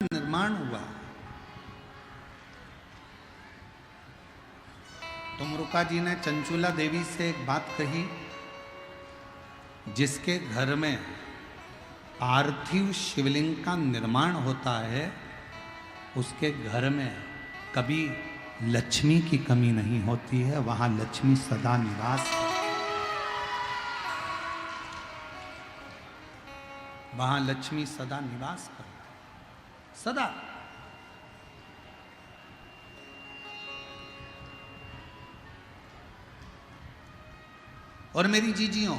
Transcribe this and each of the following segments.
निर्माण हुआ। तुमरुका जी ने चंचूला देवी से एक बात कही, जिसके घर में पार्थिव शिवलिंग का निर्माण होता है उसके घर में कभी लक्ष्मी की कमी नहीं होती है, वहां लक्ष्मी सदा निवास है। वहां लक्ष्मी सदा निवास करती, सदा। और मेरी जीजियों,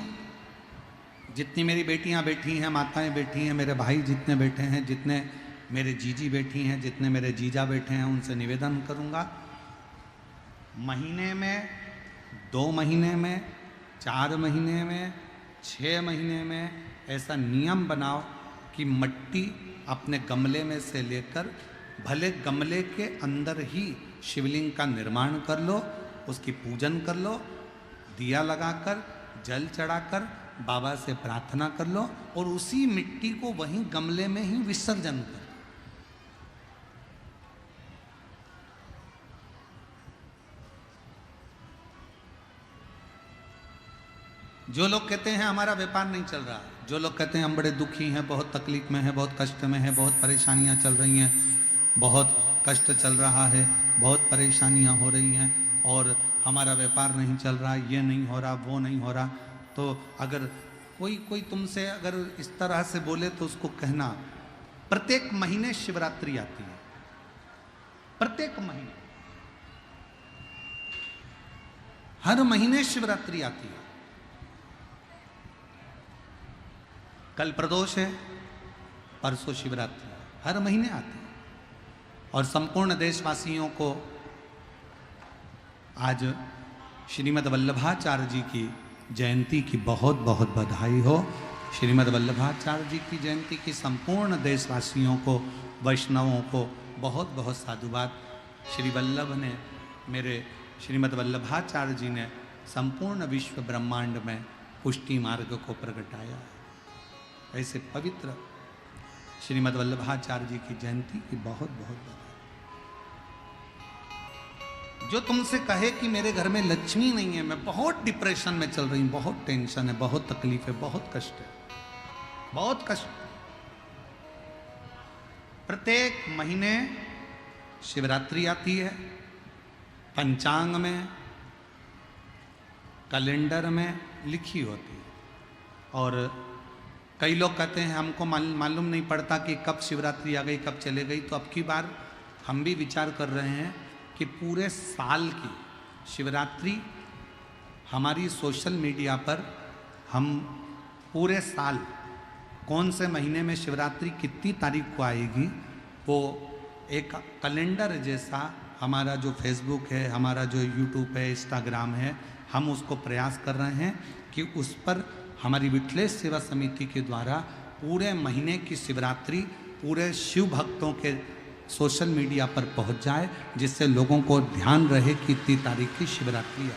जितनी मेरी बेटियां बैठी हैं, माताएं बैठी हैं, मेरे भाई जितने बैठे हैं, जितने मेरे जीजी बैठी हैं, जितने मेरे जीजा बैठे हैं, उनसे निवेदन करूंगा, महीने में, 2 महीने में, 4 महीने में, 6 महीने में ऐसा नियम बनाओ कि मिट्टी अपने गमले में से लेकर, भले गमले के अंदर ही शिवलिंग का निर्माण कर लो, उसकी पूजन कर लो, दिया लगाकर, जल चढ़ाकर बाबा से प्रार्थना कर लो और उसी मिट्टी को वहीं गमले में ही विसर्जन कर। जो लोग कहते हैं हमारा व्यापार नहीं चल रहा, जो लोग कहते हैं हम बड़े दुखी हैं, बहुत तकलीफ में हैं, बहुत कष्ट में हैं, बहुत परेशानियां चल रही हैं, बहुत कष्ट चल रहा है, बहुत परेशानियां हो रही हैं और हमारा व्यापार नहीं चल रहा, ये नहीं हो रहा, वो नहीं हो रहा, तो अगर कोई तुमसे अगर इस तरह से बोले तो उसको कहना, प्रत्येक महीने शिवरात्रि आती है, प्रत्येक महीने, हर महीने शिवरात्रि आती है। कल प्रदोष है, परसों शिवरात्रि है, हर महीने आती है। और संपूर्ण देशवासियों को आज श्रीमद् वल्लभाचार्य जी की जयंती की बहुत बहुत बधाई हो। श्रीमद् वल्लभाचार्य जी की जयंती की संपूर्ण देशवासियों को, वैष्णवों को बहुत बहुत साधुवाद। श्री वल्लभ ने, मेरे श्रीमद् वल्लभाचार्य जी ने संपूर्ण विश्व ब्रह्मांड में पुष्टि मार्ग को प्रगटाया है। ऐसे पवित्र श्रीमद् वल्लभाचार्य जी की जयंती की बहुत बहुत बधाई। जो तुमसे कहे कि मेरे घर में लक्ष्मी नहीं है, मैं बहुत डिप्रेशन में चल रही हूं, बहुत टेंशन है, बहुत तकलीफ है, बहुत कष्ट है, बहुत कष्ट। प्रत्येक महीने शिवरात्रि आती है, पंचांग में, कैलेंडर में लिखी होती है। और कई लोग कहते हैं हमको मालूम नहीं पड़ता कि कब शिवरात्रि आ गई, कब चले गई। तो अब की बार हम भी विचार कर रहे हैं कि पूरे साल की शिवरात्रि हमारी सोशल मीडिया पर, हम पूरे साल कौन से महीने में शिवरात्रि कितनी तारीख को आएगी, वो एक कैलेंडर जैसा हमारा जो फेसबुक है, हमारा जो यूट्यूब है, इंस्टाग्राम है, हम उसको प्रयास कर रहे हैं कि उस पर हमारी विठलेश सेवा समिति के द्वारा पूरे महीने की शिवरात्रि पूरे शिव भक्तों के सोशल मीडिया पर पहुंच जाए, जिससे लोगों को ध्यान रहे कि इतनी तारीख की शिवरात्रि आती है,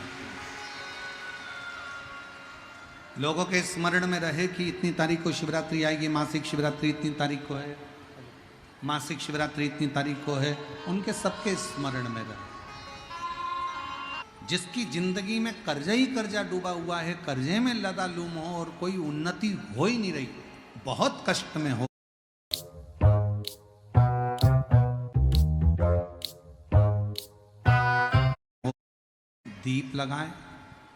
लोगों के स्मरण में रहे कि इतनी तारीख को शिवरात्रि आएगी, मासिक शिवरात्रि इतनी तारीख को है, मासिक शिवरात्रि इतनी तारीख को है, उनके सबके स्मरण में रहे। जिसकी जिंदगी में कर्जा ही कर्जा डूबा हुआ है, कर्जे में लदा लूम हो और कोई उन्नति हो ही नहीं रही, बहुत कष्ट में हो, दीप लगाएं,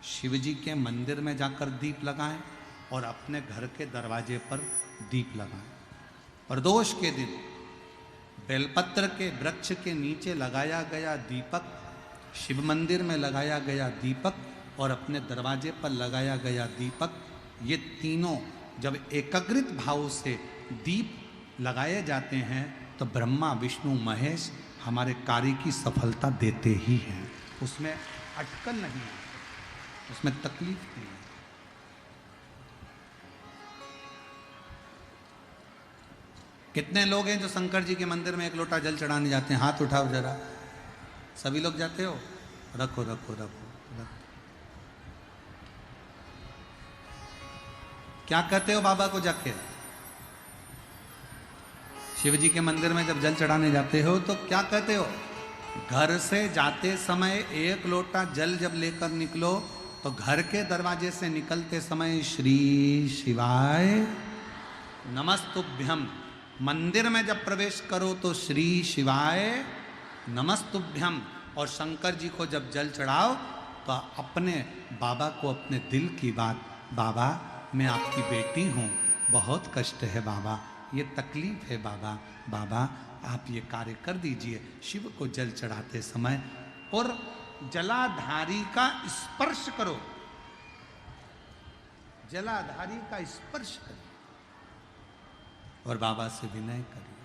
शिव जी के मंदिर में जाकर दीप लगाएं और अपने घर के दरवाजे पर दीप लगाएं। प्रदोष के दिन बेलपत्र के वृक्ष के नीचे लगाया गया दीपक, शिव मंदिर में लगाया गया दीपक और अपने दरवाजे पर लगाया गया दीपक, ये तीनों जब एकाग्रित भाव से दीप लगाए जाते हैं तो ब्रह्मा विष्णु महेश हमारे कार्य की सफलता देते ही हैं। उसमें अटकल नहीं है, उसमें तकलीफ नहीं है। कितने लोग हैं जो शंकर जी के मंदिर में 1 लोटा जल चढ़ाने जाते हैं? हाथ उठाओ जरा। सभी लोग जाते हो? रखो रखो रखो रखो। क्या कहते हो बाबा को जाके? शिव जी के मंदिर में जब जल चढ़ाने जाते हो तो क्या कहते हो? घर से जाते समय 1 लोटा जल जब लेकर निकलो तो घर के दरवाजे से निकलते समय श्री शिवाय नमस्तुभ्यम। मंदिर में जब प्रवेश करो तो श्री शिवाय नमस्तुभ्यम। और शंकर जी को जब जल चढ़ाओ तो अपने बाबा को अपने दिल की बात, बाबा मैं आपकी बेटी हूँ, बहुत कष्ट है बाबा, ये तकलीफ है बाबा, बाबा आप ये कार्य कर दीजिए। शिव को जल चढ़ाते समय और जलाधारी का स्पर्श करो, जलाधारी का स्पर्श करो और बाबा से विनय करिए,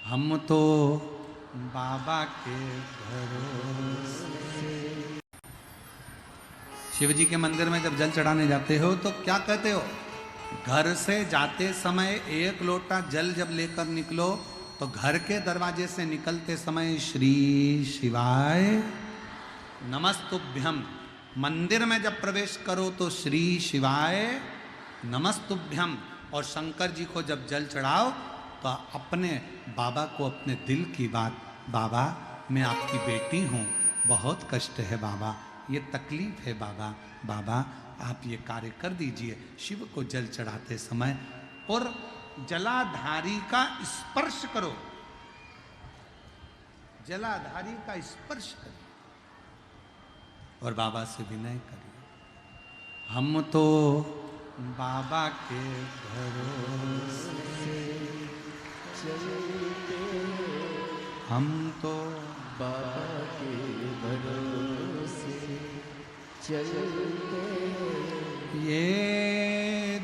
हम तो बाबा के भरोसे। शिव जी के मंदिर में जब जल चढ़ाने जाते हो तो क्या कहते हो? घर से जाते समय 1 लोटा जल जब लेकर निकलो तो घर के दरवाजे से निकलते समय श्री शिवाय नमस्तुभ्यम। मंदिर में जब प्रवेश करो तो श्री शिवाय नमस्तुभ्यम। और शंकर जी को जब जल चढ़ाओ तो अपने बाबा को अपने दिल की बात, बाबा मैं आपकी बेटी हूँ, बहुत कष्ट है बाबा, ये तकलीफ है बाबा, बाबा आप ये कार्य कर दीजिए। शिव को जल चढ़ाते समय और जलाधारी का स्पर्श करो, जलाधारी का स्पर्श करो और बाबा से विनय करिए, हम तो बाबा के भरोसे चलते, हम तो बाबा के भरोसे चलते, ये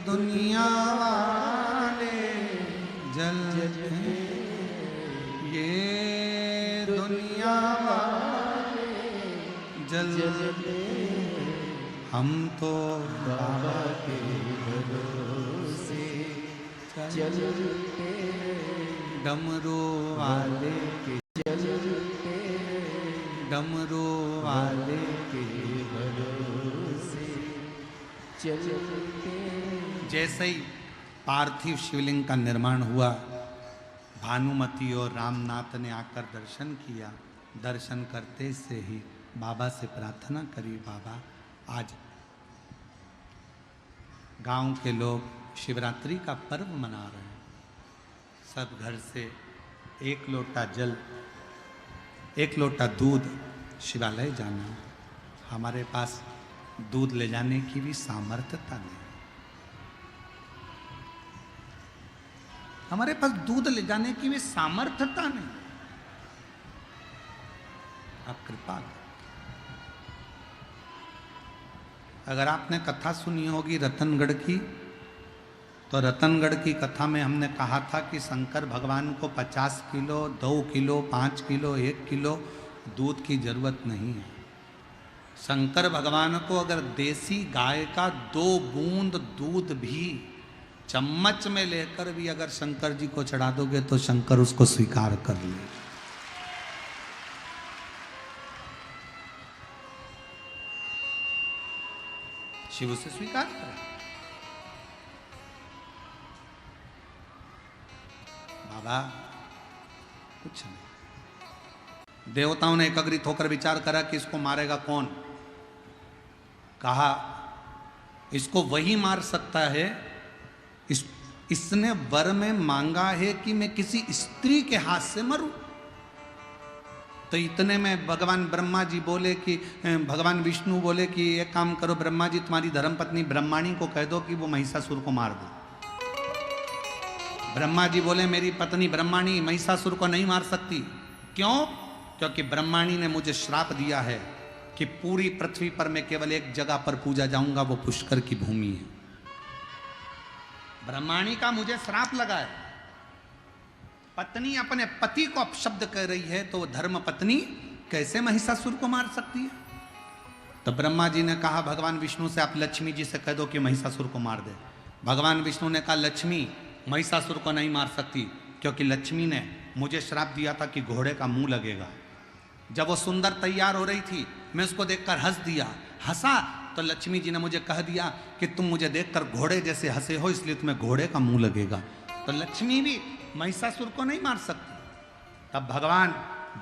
दुनिया वाले जलते, ये दुनिया वाले जलते, हम तो बाबा के भरोसे चलते, डमरू वाले के चलते, डमरू वाले के भरोसे चलते। जैसे ही पार्थिव शिवलिंग का निर्माण हुआ, भानुमति और रामनाथ ने आकर दर्शन किया। दर्शन करते से ही बाबा से प्रार्थना करी, बाबा आज गांव के लोग शिवरात्रि का पर्व मना रहे हैं, सब घर से 1 लोटा जल, 1 लोटा दूध शिवालय जाना, हमारे पास दूध ले जाने की भी सामर्थ्यता नहीं, हमारे पास दूध ले जाने की भी सामर्थ्यता नहीं, आप कृपा करें। अगर आपने कथा सुनी होगी रतनगढ़ की, तो रतनगढ़ की कथा में हमने कहा था कि शंकर भगवान को 50 किलो, 2 किलो, 5 किलो, 1 किलो दूध की जरूरत नहीं है। शंकर भगवान को अगर देसी गाय का 2 बूंद दूध भी चम्मच में लेकर भी अगर शंकर जी को चढ़ा दोगे तो शंकर उसको स्वीकार कर ले। शिव उसे स्वीकार करें। बाबा कुछ नहीं। देवताओं ने एकत्रित होकर विचार करा कि इसको मारेगा कौन। कहा इसको वही मार सकता है, इसने वर में मांगा है कि मैं किसी स्त्री के हाथ से मरूं। तो इतने में भगवान ब्रह्मा जी बोले कि भगवान विष्णु बोले कि एक काम करो ब्रह्मा जी, तुम्हारी धर्मपत्नी ब्रह्माणी को कह दो कि वो महिषासुर को मार दो। ब्रह्मा जी बोले मेरी पत्नी ब्रह्माणी महिषासुर को नहीं मार सकती। क्यों? क्योंकि ब्रह्माणी ने मुझे श्राप दिया है कि पूरी पृथ्वी पर मैं केवल एक जगह पर पूजा जाऊंगा, वो पुष्कर की भूमि है। ब्रह्माणी का मुझे श्राप लगा है। पत्नी अपने पति को अपशब्द कह रही है तो धर्म पत्नी कैसे महिषासुर को मार सकती है? तो ब्रह्मा जी ने कहा भगवान विष्णु से आप लक्ष्मी जी से कह दो कि महिषासुर को मार दे। भगवान विष्णु ने कहा लक्ष्मी महिषासुर को नहीं मार सकती, क्योंकि लक्ष्मी ने मुझे श्राप दिया था कि घोड़े का मुंह लगेगा। जब वो सुंदर तैयार हो रही थी मैं उसको देखकर हंस दिया, हंसा तो लक्ष्मी जी ने मुझे कह दिया कि तुम मुझे देखकर घोड़े जैसे हंसे हो, इसलिए तुम्हें घोड़े का मुंह लगेगा। तो लक्ष्मी भी महिषासुर को नहीं मार सकती। तब भगवान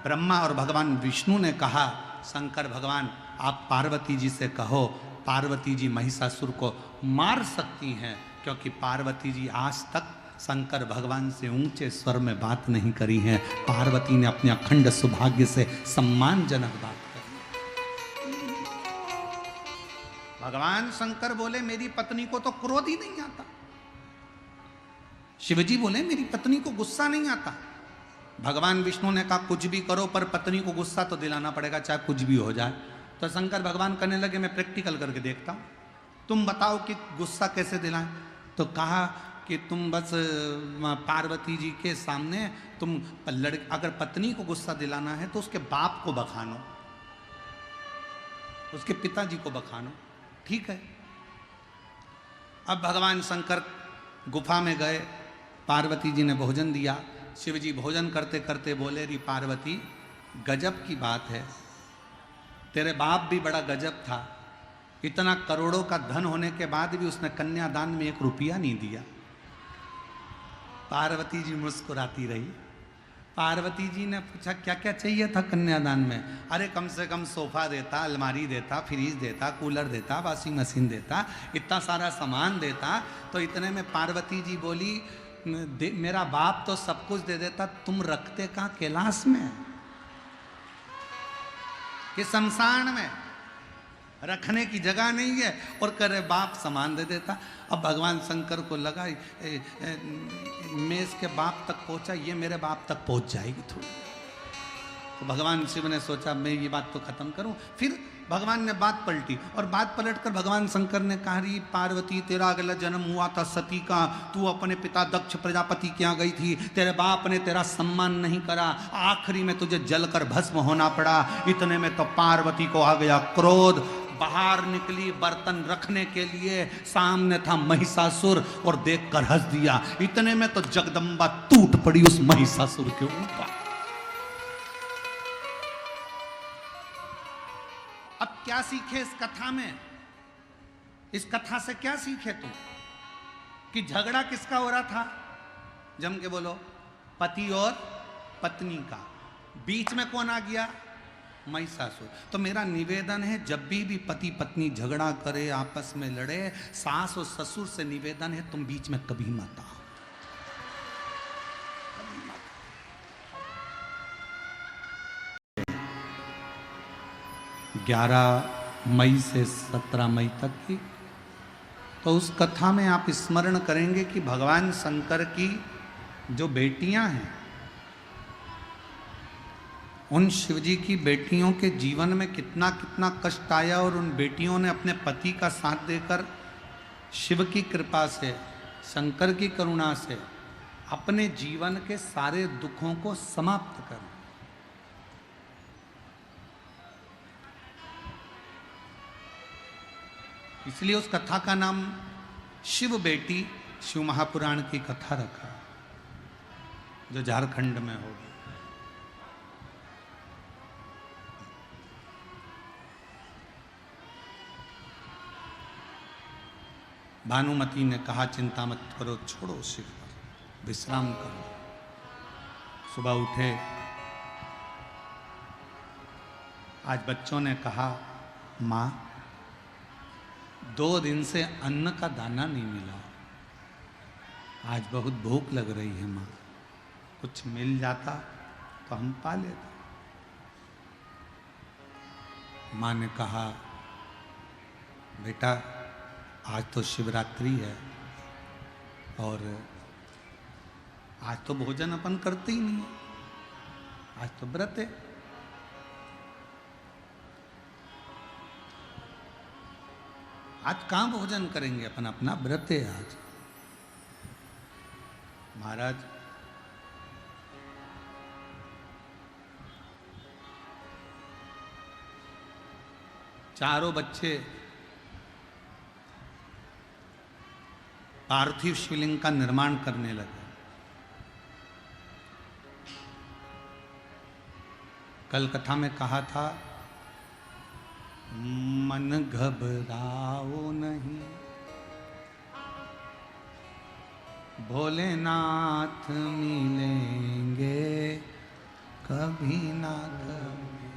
ब्रह्मा और भगवान विष्णु ने कहा, शंकर भगवान आप पार्वती जी से कहो, पार्वती जी महिषासुर को मार सकती हैं, क्योंकि पार्वती जी आज तक शंकर भगवान से ऊंचे स्वर में बात नहीं करी है। पार्वती ने अपने अखंड सौभाग्य से सम्मानजनक बात करी। भगवान शंकर बोले मेरी पत्नी को तो क्रोध ही नहीं आता। शिवजी बोले मेरी पत्नी को गुस्सा नहीं आता। भगवान विष्णु ने कहा कुछ भी करो पर पत्नी को गुस्सा तो दिलाना पड़ेगा, चाहे कुछ भी हो जाए। तो शंकर भगवान कहने लगे मैं प्रैक्टिकल करके देखता हूं, तुम बताओ कि गुस्सा कैसे दिलाएं। तो कहा कि तुम बस पार्वती जी के सामने तुम अगर पत्नी को गुस्सा दिलाना है तो उसके बाप को बखानो, उसके पिताजी को बखानो, ठीक है। अब भगवान शंकर गुफा में गए, पार्वती जी ने भोजन दिया। शिव जी भोजन करते करते बोले री पार्वती गजब की बात है, तेरे बाप भी बड़ा गजब था, इतना करोड़ों का धन होने के बाद भी उसने कन्यादान में 1 रुपया नहीं दिया। पार्वती जी मुस्कुराती रही। पार्वती जी ने पूछा क्या क्या चाहिए था कन्यादान में? अरे कम से कम सोफा देता, अलमारी देता, फ्रिज देता, कूलर देता, वॉशिंग मशीन देता, इतना सारा सामान देता। तो इतने में पार्वती जी बोली मेरा बाप तो सब कुछ दे देता, तुम रखते कहाँ कैलाश में कि शमशान में? रखने की जगह नहीं है और करे बाप सामान दे देता। अब भगवान शंकर को लगा मैं इसके बाप तक पहुंचा, ये मेरे बाप तक पहुंच जाएगी थोड़ी। तो भगवान शिव ने सोचा मैं ये बात तो खत्म करूं। फिर भगवान ने बात पलटी और बात पलटकर भगवान शंकर ने कहा री पार्वती तेरा अगला जन्म हुआ था सती का, तू अपने पिता दक्ष प्रजापति के यहाँ गई थी, तेरे बाप ने तेरा सम्मान नहीं करा, आखिरी में तुझे जलकर भस्म होना पड़ा। इतने में तो पार्वती को आ गया क्रोध, बाहर निकली बर्तन रखने के लिए, सामने था महिषासुर और देखकर हंस दिया। इतने में तो जगदम्बा टूट पड़ी उस महिषासुर के ऊपर। अब क्या सीखे इस कथा में? इस कथा से क्या सीखे तुम? कि झगड़ा किसका हो रहा था? जम के बोलो, पति और पत्नी का। बीच में कौन आ गया? महिषासुर। तो मेरा निवेदन है जब भी पति पत्नी झगड़ा करे, आपस में लड़े, सास और ससुर से निवेदन है तुम बीच में कभी मत आओ। 11 मई से 17 मई तक की, तो उस कथा में आप स्मरण करेंगे कि भगवान शंकर की जो बेटियां हैं, उन शिवजी की बेटियों के जीवन में कितना कितना कष्ट आया और उन बेटियों ने अपने पति का साथ देकर शिव की कृपा से, शंकर की करुणा से अपने जीवन के सारे दुखों को समाप्त कर। इसलिए उस कथा का नाम शिव बेटी शिव महापुराण की कथा रखा, जो झारखंड में होगी। भानुमति ने कहा चिंता मत करो, छोड़ो शिव पर, विश्राम करो। सुबह उठे, आज बच्चों ने कहा माँ 2 दिन से अन्न का दाना नहीं मिला, आज बहुत भूख लग रही है माँ, कुछ मिल जाता तो हम पा लेते। माँ ने कहा बेटा आज तो शिवरात्रि है और आज तो भोजन अपन करते ही नहीं है, आज तो व्रत है। आज कहाँ भोजन करेंगे अपन, अपना व्रत है आज। महाराज चारों बच्चे पार्थिव शिवलिंग का निर्माण करने लगे। कल कथा में कहा था मन घबराओ नहीं, भोलेनाथ मिलेंगे कभी ना कभी।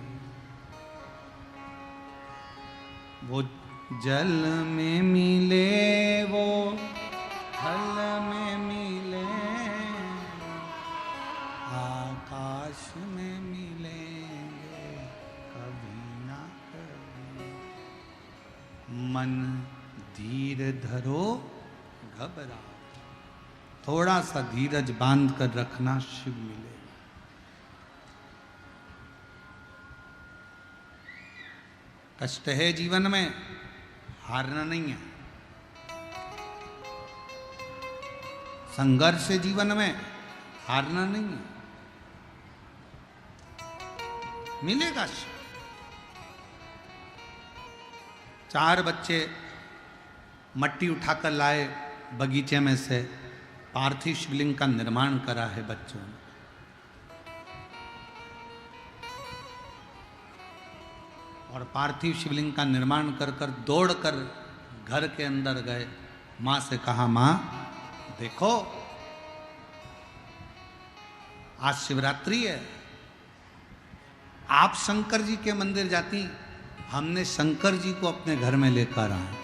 वो जल में मिले, वो थल में मिले, आकाश में मिलेंगे कभी ना कभी। मन धीर धरो घबरा, थोड़ा सा धीरज बांध कर रखना, शिव मिलेगा। कष्ट है जीवन में, हारना नहीं है। संघर्ष है जीवन में, हारना नहीं है। मिलेगा शिव। 4 बच्चे मट्टी उठाकर लाए बगीचे में से, पार्थिव शिवलिंग का निर्माण करा है बच्चों ने। और पार्थिव शिवलिंग का निर्माण कर कर दौड़कर घर के अंदर गए। मां से कहा, मां देखो आज शिवरात्रि है, आप शंकर जी के मंदिर जाती, हमने शंकर जी को अपने घर में लेकर आए,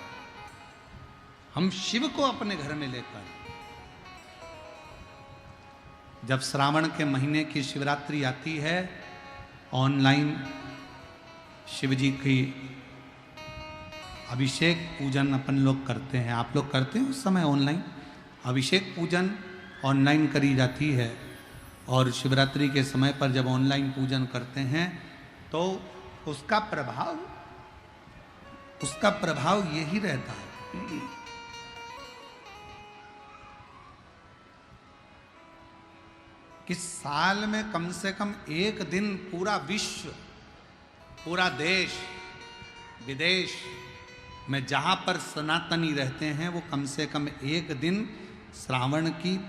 हम शिव को अपने घर में लेकर आए। जब श्रावण के महीने की शिवरात्रि आती है, ऑनलाइन शिव जी की अभिषेक पूजन अपन लोग करते हैं। आप लोग करते हैं उस समय ऑनलाइन अभिषेक पूजन ऑनलाइन करी जाती है। और शिवरात्रि के समय पर जब ऑनलाइन पूजन करते हैं तो उसका प्रभाव यही रहता है कि साल में कम से कम एक दिन पूरा विश्व, पूरा देश विदेश में जहाँ पर सनातनी रहते हैं, वो कम से कम एक दिन श्रावण की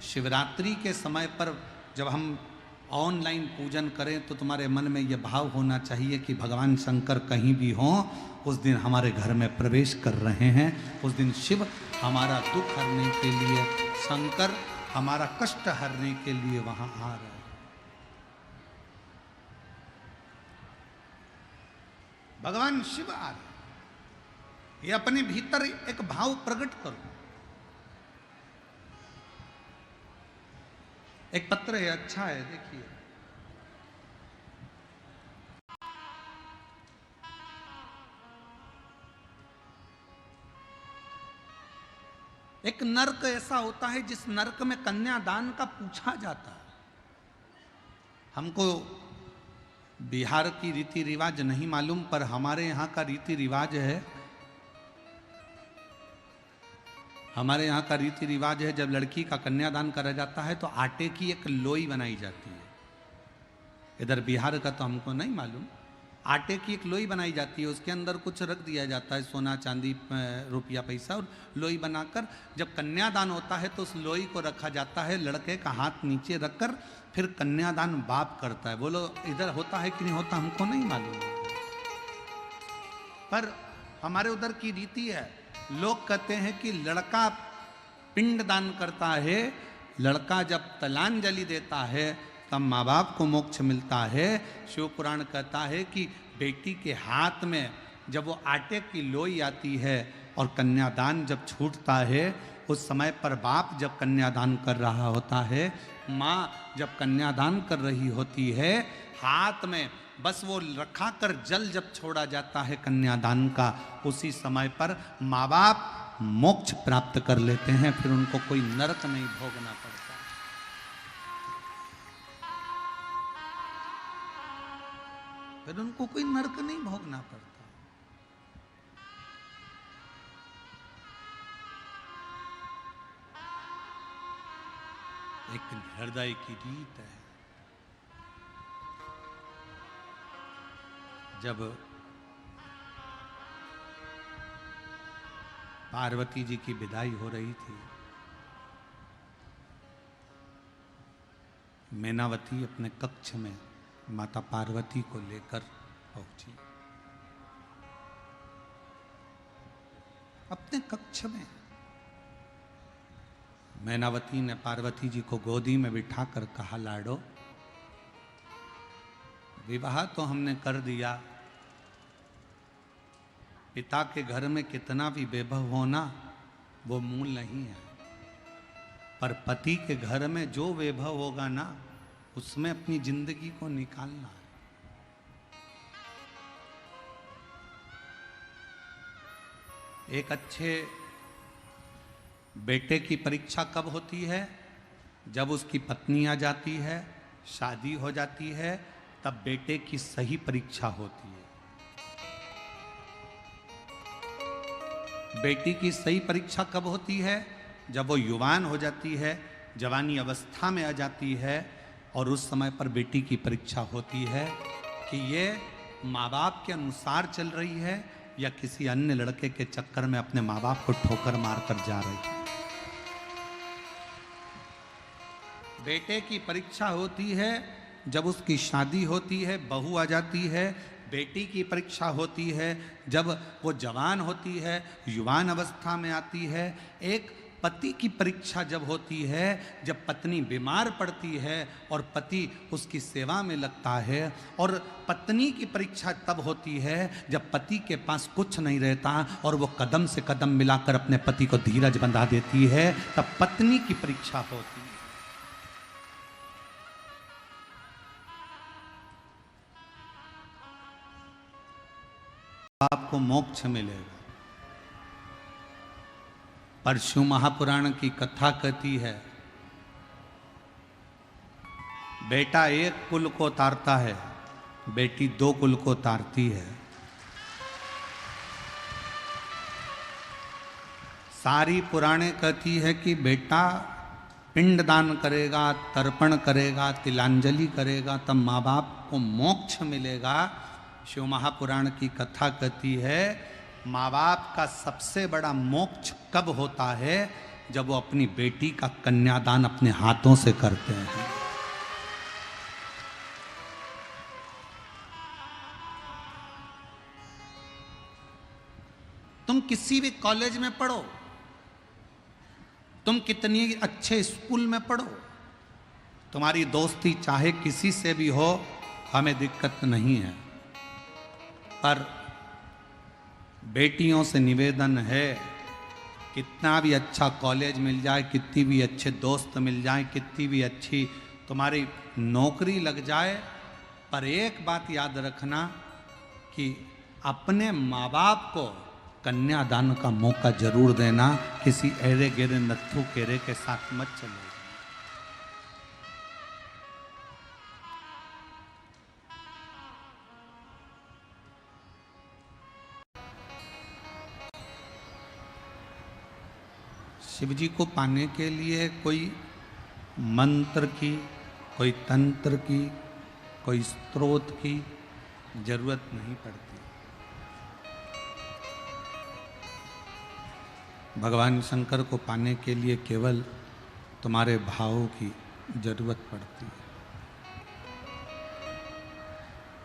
शिवरात्रि के समय पर जब हम ऑनलाइन पूजन करें तो तुम्हारे मन में यह भाव होना चाहिए कि भगवान शंकर कहीं भी हों, उस दिन हमारे घर में प्रवेश कर रहे हैं। उस दिन शिव हमारा दुख हरने के लिए, शंकर हमारा कष्ट हरने के लिए वहां आ रहे हैं। भगवान शिव आ रहे, ये अपने भीतर एक भाव प्रकट करो। एक पत्र है, अच्छा है, देखिए। एक नर्क ऐसा होता है जिस नर्क में कन्यादान का पूछा जाता है। हमको बिहार की रीति रिवाज नहीं मालूम, पर हमारे यहाँ का रीति रिवाज है, हमारे यहाँ का रीति रिवाज है, जब लड़की का कन्यादान करा जाता है तो आटे की एक लोई बनाई जाती है। इधर बिहार का तो हमको नहीं मालूम। आटे की एक लोई बनाई जाती है, उसके अंदर कुछ रख दिया जाता है, सोना चांदी रुपया पैसा, और लोई बनाकर जब कन्यादान होता है तो उस लोई को रखा जाता है, लड़के का हाथ नीचे रखकर फिर कन्यादान बाप करता है। बोलो इधर होता है कि नहीं होता, हमको नहीं मालूम, पर हमारे उधर की रीति है। लोग कहते हैं कि लड़का पिंड दान करता है, लड़का जब तलांजलि देता है तब माँ बाप को मोक्ष मिलता है। शिव पुराण कहता है कि बेटी के हाथ में जब वो आटे की लोई आती है और कन्यादान जब छूटता है, उस समय पर बाप जब कन्यादान कर रहा होता है, माँ जब कन्यादान कर रही होती है, हाथ में बस वो रखा कर जल जब छोड़ा जाता है कन्यादान का, उसी समय पर माँ बाप मोक्ष प्राप्त कर लेते हैं, फिर उनको कोई नरक नहीं भोगना पड़ता। फिर उनको कोई नरक नहीं भोगना पड़ता। एक हृदय की रीत है। जब पार्वती जी की विदाई हो रही थी, मैनावती अपने कक्ष में माता पार्वती को लेकर पहुंची। अपने कक्ष में मैनावती ने पार्वती जी को गोदी में बिठा कर कहा, लाडो विवाह तो हमने कर दिया, पिता के घर में कितना भी वैभव होना वो मूल नहीं है, पर पति के घर में जो वैभव होगा ना उसमें अपनी जिंदगी को निकालना है। एक अच्छे बेटे की परीक्षा कब होती है? जब उसकी पत्नी आ जाती है, शादी हो जाती है, तब बेटे की सही परीक्षा होती है। बेटी की सही परीक्षा कब होती है? जब वो युवान हो जाती है, जवानी अवस्था में आ जाती है, और उस समय पर बेटी की परीक्षा होती है कि ये माँ बाप के अनुसार चल रही है या किसी अन्य लड़के के चक्कर में अपने माँ बाप को ठोकर मारकर जा रही है। बेटे की परीक्षा होती है जब उसकी शादी होती है, बहू आ जाती है। बेटी की परीक्षा होती है जब वो जवान होती है, युवान अवस्था में आती है। एक पति की परीक्षा जब होती है, जब पत्नी बीमार पड़ती है और पति उसकी सेवा में लगता है। और पत्नी की परीक्षा तब होती है जब पति के पास कुछ नहीं रहता और वो कदम से कदम मिलाकर अपने पति को धीरज बंधा देती है, तब पत्नी की परीक्षा होती है। आपको मोक्ष मिलेगा। परशु महापुराण की कथा कहती है, बेटा एक कुल को तारता है, बेटी 2 कुल को तारती है। सारी पुराणे कहती है कि बेटा पिंडदान करेगा, तर्पण करेगा, तिलांजलि करेगा, तब माँ बाप को मोक्ष मिलेगा। शिव महापुराण की कथा कहती है माँ बाप का सबसे बड़ा मोक्ष कब होता है? जब वो अपनी बेटी का कन्यादान अपने हाथों से करते हैं। तुम किसी भी कॉलेज में पढ़ो, तुम कितनी अच्छे स्कूल में पढ़ो, तुम्हारी दोस्ती चाहे किसी से भी हो, हमें दिक्कत नहीं है, पर बेटियों से निवेदन है, कितना भी अच्छा कॉलेज मिल जाए, कितनी भी अच्छे दोस्त मिल जाए, कितनी भी अच्छी तुम्हारी नौकरी लग जाए, पर एक बात याद रखना कि अपने माँ बाप को कन्यादान का मौका जरूर देना। किसी एरे गेरे नत्थु केरे के साथ मत चलो। शिव जी को पाने के लिए कोई मंत्र की, कोई तंत्र की, कोई स्तोत्र की जरूरत नहीं पड़ती। भगवान शंकर को पाने के लिए केवल तुम्हारे भावों की जरूरत पड़ती है।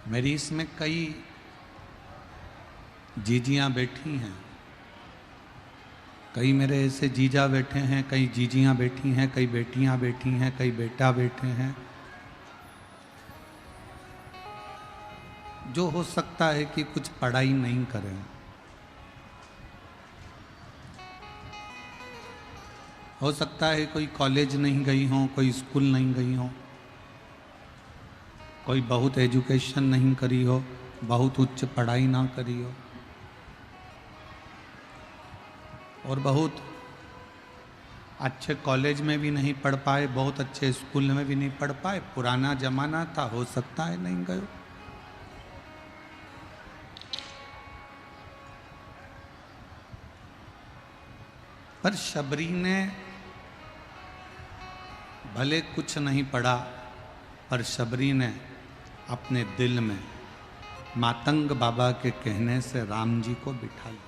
मेरी इसमें कई जीजियां बैठी हैं, कई मेरे ऐसे जीजा बैठे हैं, कई जीजियां बैठी हैं, कई बेटियां बैठी हैं, कई बेटा बैठे हैं। जो हो सकता है कि कुछ पढ़ाई नहीं करें, हो सकता है कोई कॉलेज नहीं गई हो, कोई स्कूल नहीं गई हो, कोई बहुत एजुकेशन नहीं करी हो, बहुत उच्च पढ़ाई ना करी हो, और बहुत अच्छे कॉलेज में भी नहीं पढ़ पाए, बहुत अच्छे स्कूल में भी नहीं पढ़ पाए। पुराना जमाना था, हो सकता है नहीं गए। पर शबरी ने भले कुछ नहीं पढ़ा, पर शबरी ने अपने दिल में मातंग बाबा के कहने से राम जी को बिठा लिया।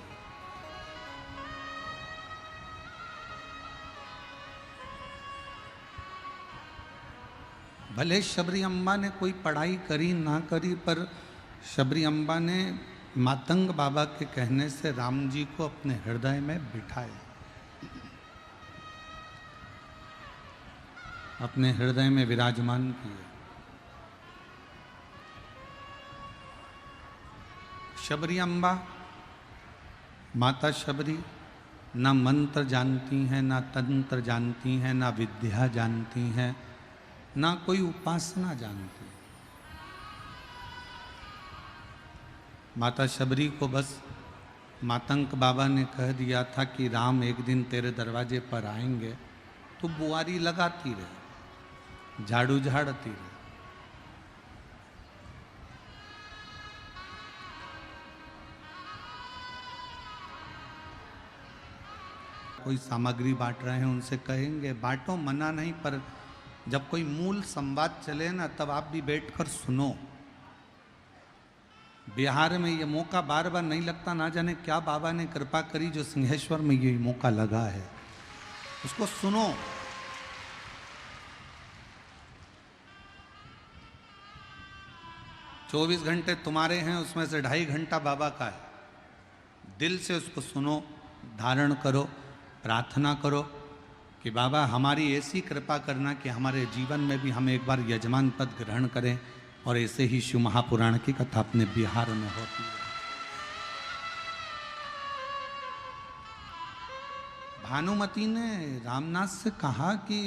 भले शबरी अम्बा ने कोई पढ़ाई करी ना करी, पर शबरी अम्बा ने मातंग बाबा के कहने से राम जी को अपने हृदय में बिठाया। अपने हृदय में विराजमान किए। शबरी अम्बा, माता शबरी ना मंत्र जानती हैं, ना तंत्र जानती हैं, ना विद्या जानती हैं, ना कोई उपासना जानती है। माता शबरी को बस मातंग बाबा ने कह दिया था कि राम एक दिन तेरे दरवाजे पर आएंगे, तो बुआरी लगाती रहे, झाड़ू झाड़ती रहे। कोई सामग्री बांट रहे हैं, उनसे कहेंगे बांटो, मना नहीं, पर जब कोई मूल संवाद चले ना तब आप भी बैठकर सुनो। बिहार में ये मौका बार बार नहीं लगता, ना जाने क्या बाबा ने कृपा करी जो सिंहेश्वर में ये मौका लगा है, उसको सुनो। चौबीस घंटे तुम्हारे हैं, उसमें से 2.5 घंटा बाबा का है। दिल से उसको सुनो, धारण करो, प्रार्थना करो कि बाबा हमारी ऐसी कृपा करना कि हमारे जीवन में भी हम एक बार यजमान पद ग्रहण करें। और ऐसे ही शिव महापुराण की कथा अपने बिहार में होती है। भानुमति ने रामनाथ से कहा कि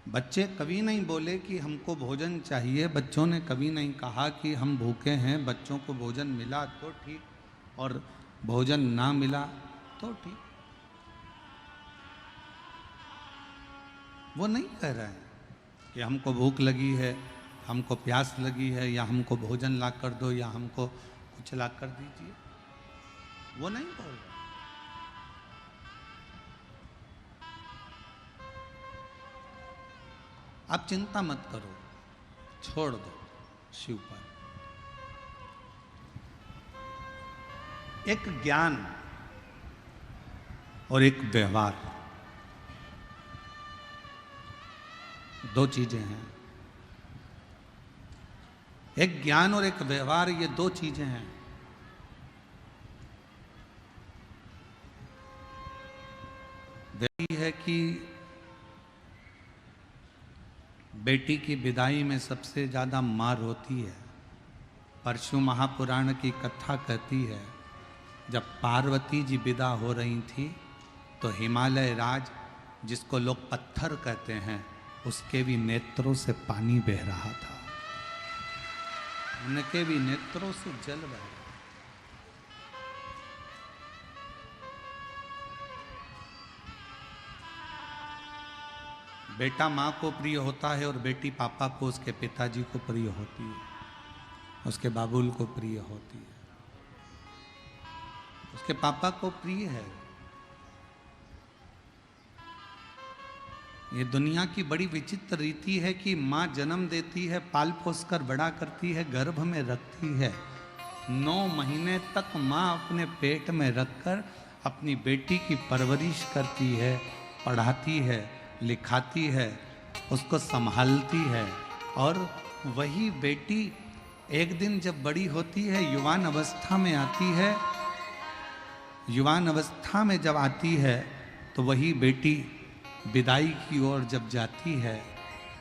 बच्चे कभी नहीं बोले कि हमको भोजन चाहिए, बच्चों ने कभी नहीं कहा कि हम भूखे हैं। बच्चों को भोजन मिला तो ठीक, और भोजन ना मिला तो ठीक। वो नहीं कह रहा है कि हमको भूख लगी है, हमको प्यास लगी है, या हमको भोजन ला कर दो, या हमको कुछ ला कर दीजिए। वो नहीं बोल रहा। आप चिंता मत करो, छोड़ दो शिव पर। एक ज्ञान और एक व्यवहार, दो चीजें हैं। एक ज्ञान और एक व्यवहार, ये दो चीजें हैं। देखी है कि बेटी की विदाई में सबसे ज्यादा मार होती है। परशु महापुराण की कथा कहती है, जब पार्वती जी विदा हो रही थी तो हिमालय राज, जिसको लोग पत्थर कहते हैं, उसके भी नेत्रों से पानी बह रहा था, उनके भी नेत्रों से जल बह रहा। बेटा माँ को प्रिय होता है और बेटी पापा को, उसके पिताजी को प्रिय होती है, उसके बाबुल को प्रिय होती है, उसके पापा को प्रिय है। ये दुनिया की बड़ी विचित्र रीति है कि माँ जन्म देती है, पाल पोस कर बड़ा करती है, गर्भ में रखती है। 9 महीने तक माँ अपने पेट में रखकर अपनी बेटी की परवरिश करती है, पढ़ाती है, लिखाती है, उसको संभालती है। और वही बेटी एक दिन जब बड़ी होती है, युवान अवस्था में आती है, युवान अवस्था में जब आती है, तो वही बेटी विदाई की ओर जब जाती है,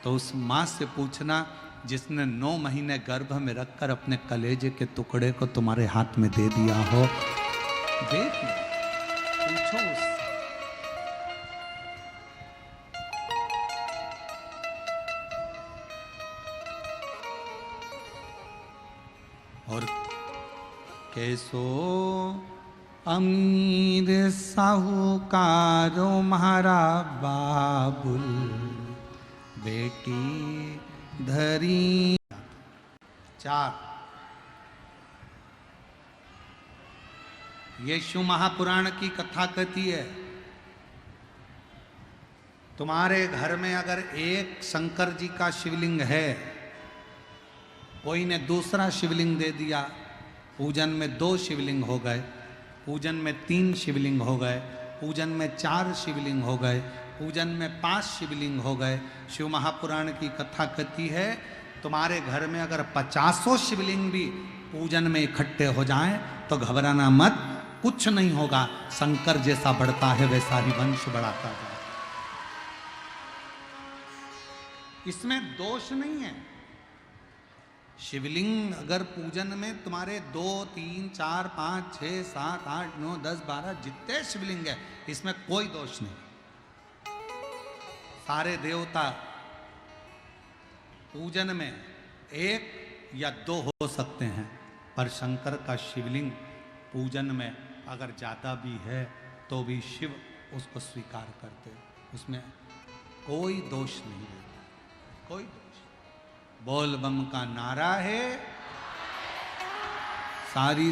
तो उस माँ से पूछना जिसने 9 महीने गर्भ में रखकर अपने कलेजे के टुकड़े को तुम्हारे हाथ में दे दिया हो, देख लो, पूछो उससे। और कैसो अमीर साहूकारो म्हारा बाबुल, बेटी धरी। 4 ये शिव महापुराण की कथा कहती है, तुम्हारे घर में अगर एक शंकर जी का शिवलिंग है, कोई ने दूसरा शिवलिंग दे दिया, पूजन में 2 शिवलिंग हो गए, पूजन में 3 शिवलिंग हो गए, पूजन में 4 शिवलिंग हो गए, पूजन में 5 शिवलिंग हो गए। शिव महापुराण की कथा कहती है, तुम्हारे घर में अगर 50 शिवलिंग भी पूजन में इकट्ठे हो जाएं तो घबराना मत, कुछ नहीं होगा। शंकर जैसा बढ़ता है वैसा ही वंश बढ़ाता है। इसमें दोष नहीं है। शिवलिंग अगर पूजन में तुम्हारे 2, 3, 4, 5, 6, 7, 8, 9, 10, 12 जितने शिवलिंग है, इसमें कोई दोष नहीं। सारे देवता पूजन में 1 या 2 हो सकते हैं, पर शंकर का शिवलिंग पूजन में अगर ज्यादा भी है तो भी शिव उसको स्वीकार करते, उसमें कोई दोष नहीं है, कोई दोष। बोल बम का नारा है, सारी